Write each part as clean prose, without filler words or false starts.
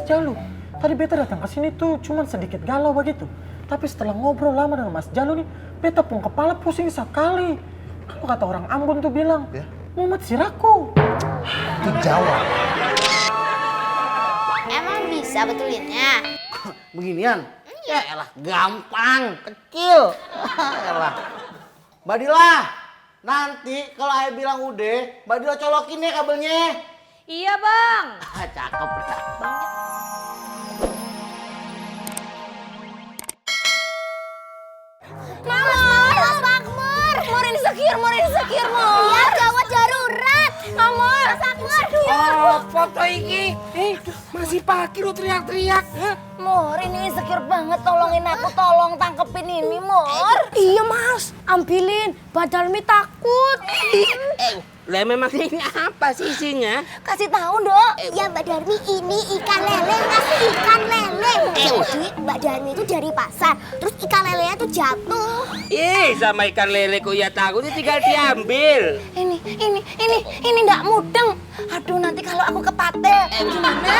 Jalu. Tadi beta datang ke sini tuh cuman sedikit galau begitu. Tapi setelah ngobrol lama dengan Mas Jalu nih, beta pun kepala pusing sekali. Kalau kata orang Ambon tuh bilang, ya? Muhammad Sirako. Itu Jawa. Emang bisa betulinnya? Beginian? Ya elah, gampang, kecil. Elah. Mbak Dila, nanti kalau ayah bilang udah, Mbak Dila colokin ya kabelnya. Iya bang. Cakep. Mas Makmur. Mur insecure. Iya gawat darurat. Makmur. Mas Makmur. Oh, foto iki. Masih pagi lu teriak-teriak. Mur ini insecure banget, tolongin aku, tolong tangkepin ini Mur. Iya mas, ambilin. Badalmi takut. Lah memang ini apa sih isinya? Kasih tahu dok. Ya Mbak Darmi ini ikan lele mas, ikan lele. Jadi Mbak Darmi itu dari pasar, terus ikan lelenya tuh jatuh. Sama ikan lele kok ya takut, tinggal diambil. Ini nggak mudeng. Aduh nanti kalau aku kepatel gimana?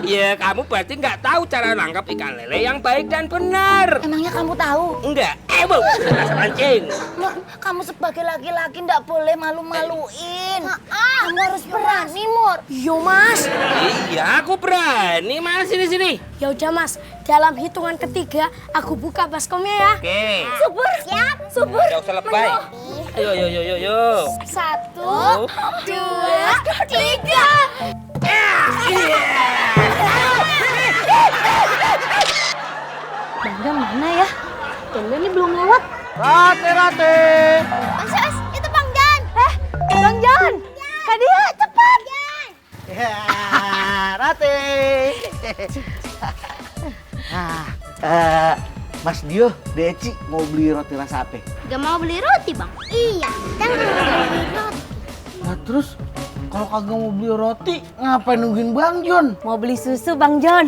Ya kamu berarti nggak tahu cara nangkap ikan lele yang baik dan benar. Emangnya kamu tahu? Enggak, bu, mancing. Mur, kamu sebagai laki-laki nggak boleh malu-maluin. Kamu harus berani Mur. Iya mas. Iya aku berani mas, sini. Ya udah mas, dalam hitungan ketiga aku buka baskomnya ya. Oke. Subur. Siap. Subur. Gak usah lebay. Ayo. 1, 2, 3. Bang Jan mana ya? Tumben ini belum lewat. Rate. Mas, itu Bang Jan. Bang Jan. Kak dia cepat. Ya, Rate. Mas Dio, Deci mau beli roti rasa apa? Gak mau beli roti bang? Iya, kita nggak mau beli roti. Nah terus kalau kagak mau beli roti, ngapain nungguin Bang Jon? Mau beli susu Bang Jon.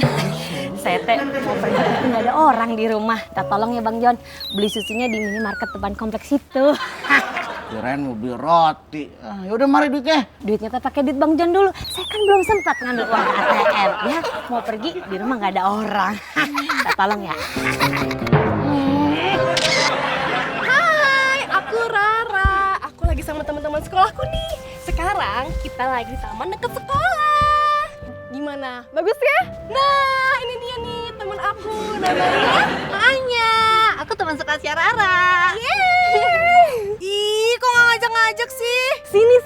Saya teh mau pergi tapi nggak ada orang di rumah. Kita tolong ya Bang Jon, beli susunya di minimarket depan kompleks itu. Kirain mau beli roti. Yaudah mari duitnya. Duitnya teh pakai duit Bang Jon dulu. Saya kan belum sempat ngambil uang ke ATM ya. Mau pergi di rumah nggak ada orang. Kita tolong ya. Hai, aku Rara. Aku lagi sama teman-teman sekolahku nih. Sekarang kita lagi di taman dekat sekolah. Gimana? Bagus ya? Nah, ini dia nih teman aku. Namanya Anya. Aku teman sekelasnya Rara. Ih, kok nggak ngajak-ngajak sih? Sini.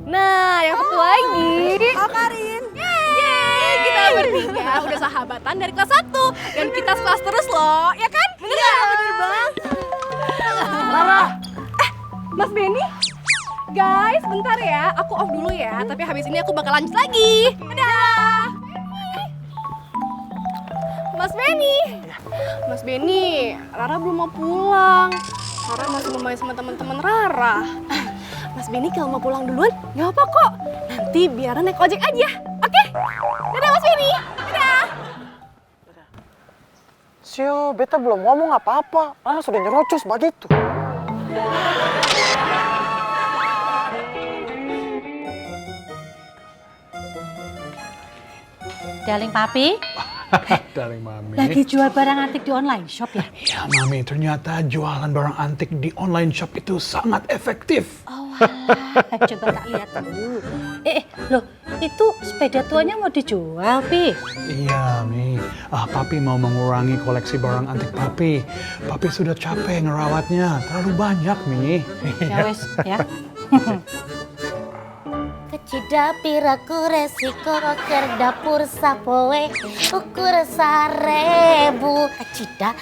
Nah, yang satu lagi. Oh, Karin. Yeay, kita bertiga udah sahabatan dari kelas 1. Dan kita sekelas terus loh, ya kan? Bener ya? Bener bang. Rara. Mas Benny? Guys, bentar ya. Aku off dulu ya. Tapi habis ini aku bakal lanjut lagi. Dadah. Mas Benny, Rara belum mau pulang. Rara masih mau main sama teman-teman Rara. Mas Benny kalau mau pulang duluan, nggak apa kok. Nanti biar naik ojek aja. Oke? Dadah Mas Benny. Dadah. Sio, beta belum ngomong apa-apa. Sudah nyerocos begitu. Darling Papi, Darling Mami. lagi jual barang antik di online shop ya? Ya Mami, ternyata jualan barang antik di online shop itu sangat efektif. Oh alah, coba tak lihat dulu. Loh, itu sepeda tuanya mau dijual, Pi? Iya, Mi. Papi mau mengurangi koleksi barang antik Papi. Papi sudah capek ngerawatnya, terlalu banyak, Mi. Ya wes, ya. Kecida piraku resiko ker dapur sapoe ukur 1000. Kecida.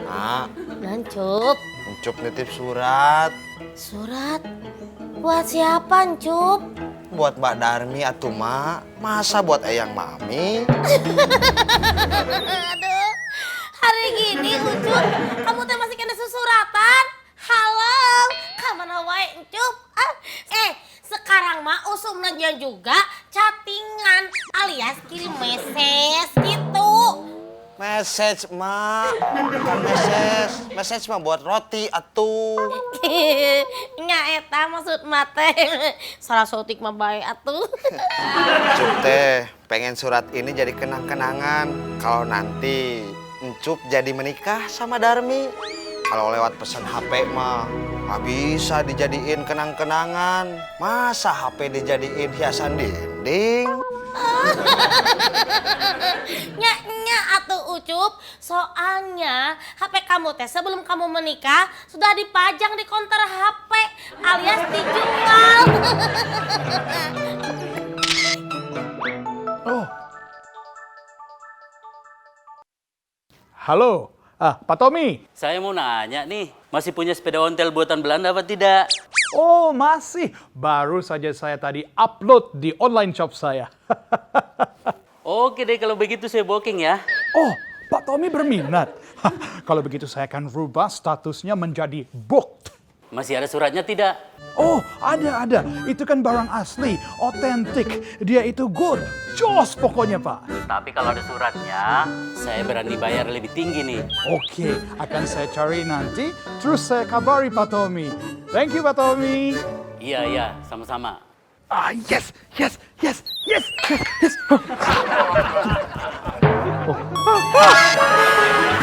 Mak, Nancup. Encup nitip surat Surat? Buat siapa, Ncup? buat Mbak Darmi atuh, Mak. Masa buat eyang Mami? Aduh, hari gini Ucup, kamu teh masih kena susuratan? Halo, kamana wae Ncup? Sekarang mah usumnya juga chattingan alias kirim message gitu. Message mak, bukan message. Message mah buat roti atuh. Nya eta maksud mate. Salah sotik mah bae atuh. Encup teh pengen surat ini jadi kenang-kenangan kalau nanti Encup jadi menikah sama Darmi. Kalau lewat pesan HP mah nggak bisa dijadiin kenang-kenangan. Masa HP dijadiin hiasan dinding? Nya atuh Ucup, soalnya HP kamu teh sebelum kamu menikah sudah dipajang di konter HP alias dijual. Halo, Pak Tommy. Saya mau nanya nih, masih punya sepeda ontel buatan Belanda apa tidak? Oh, masih. Baru saja saya tadi upload di online shop saya. Oke deh, kalau begitu saya booking ya. Oh, Pak Tommy berminat. Kalau begitu saya akan rubah statusnya menjadi booked. Masih ada suratnya tidak? Oh, ada. Itu kan barang asli, otentik. Dia itu good, jos pokoknya, Pak. Tapi kalau ada suratnya, saya berani bayar lebih tinggi nih. Oke, akan saya cari nanti, terus saya kabari Pak Tommy. Thank you, Pak Tommy. Iya, sama-sama. Yes.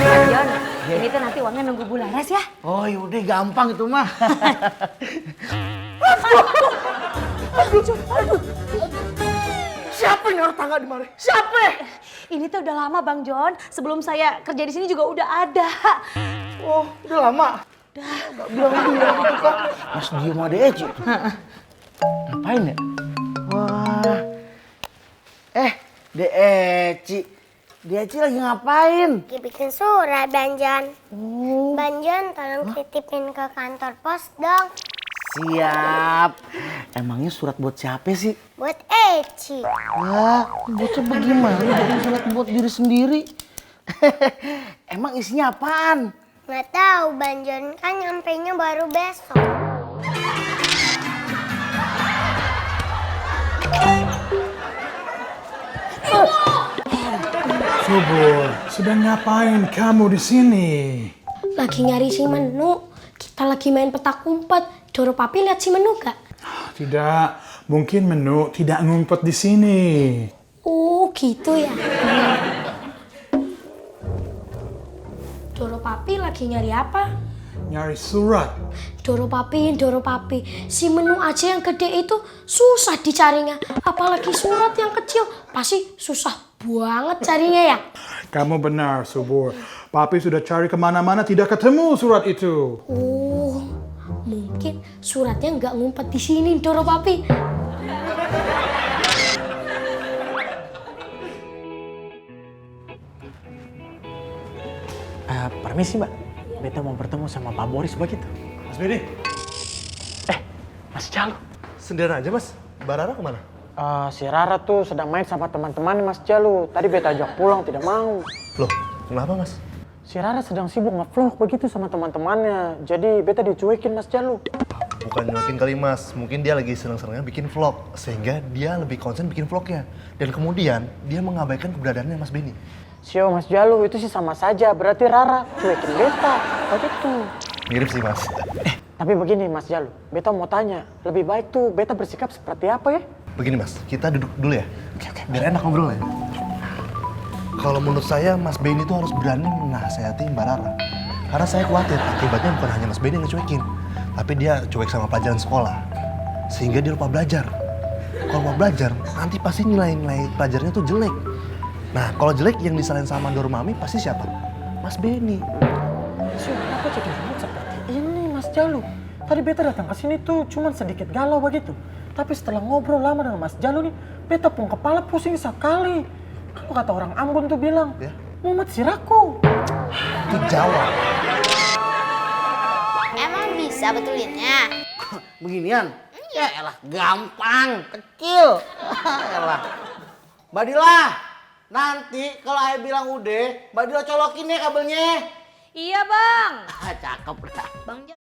Bang Jon, ini tuh nanti uangnya nunggu Bu Laras ya. Oh yaudah gampang itu mah. Siapa yang naruh tangga di mari? Siapa? Ini tuh udah lama Bang Jon, sebelum saya kerja di sini juga udah ada. Oh, udah lama. Gak bilang gitu kok. Mas diem ada Eci. Ngapain ya? Wah. De Eci. De Eci lagi ngapain? Lagi bikin surat Bang Jon. Bang Jon tolong titipin ke kantor pos dong. Siap. Emangnya surat buat siapa sih? Buat Eci. Wah, bocah bagaimana bikin surat buat diri sendiri? Emang isinya apaan? Nggak tahu Bang Jon, kan nyampainya baru besok. Subur, sedang ngapain kamu di sini? Lagi nyari si menu. Kita lagi main petak umpet. Doro Papi lihat si menu gak? Tidak, mungkin menu tidak ngumpet di sini. Oh gitu ya. Doro Papi lagi nyari apa? Nyari surat. Doro Papi. Si menu aja yang gede itu susah dicarinya. Apalagi surat yang kecil. Pasti susah banget carinya ya. Kamu benar, Subur. Papi sudah cari kemana-mana tidak ketemu surat itu. Oh, mungkin suratnya nggak ngumpet di sini, Doro Papi. Permisi Mbak, beta mau bertemu sama Pak Boris begitu. Mas Bedi, Mas Jalu. sendirian aja mas. Mbak Rara kemana? Si Rara tuh sedang main sama teman-teman Mas Jalu. Tadi beta ajak pulang tidak mau. Loh, kenapa mas? Si Rara sedang sibuk nge-vlog begitu sama teman-temannya. Jadi beta dicuekin Mas Jalu. Bukan nyuakin kali mas, mungkin dia lagi seneng-senengnya bikin vlog. Sehingga dia lebih konsen bikin vlognya. Dan kemudian dia mengabaikan keberadaannya Mas Beni. Sio Mas Jalu itu sih sama saja. Berarti Rara cuekin beta. Begitu. Mirip sih mas. Tapi begini Mas Jalu, beta mau tanya. Lebih baik tuh beta bersikap seperti apa ya? Begini mas, kita duduk dulu ya. Biar enak ngobrol ya. Kalau menurut saya Mas Beni itu harus berani menasehati Mbak Rara. Karena saya khawatir akibatnya bukan hanya Mas Beni yang ngecuekin. Tapi dia cuek sama pelajaran sekolah. Sehingga dia lupa belajar. Kalau mau belajar, nanti pasti nilai-nilai pelajarnya tuh jelek. Nah, kalau jelek yang disalahin sama Dor Mami pasti siapa? Mas Beni. Sio, kenapa jadi ribut seperti ini Mas Jalu? Tadi beta datang ke sini tuh cuman sedikit galau begitu. Tapi setelah ngobrol lama dengan Mas Jalu nih, beta pun kepala pusing sekali. Kalau kata orang Ambon tuh bilang, Ya? Muhammad Sirako. Itu Jawa. Emang bisa betulinnya? Beginian? Ya elah, gampang, kecil. Elah. Mbak Dila, nanti kalau ayah bilang udah, Mbak Dila colokin ya kabelnya. Iya Bang. Cakep dah. Bang Jon.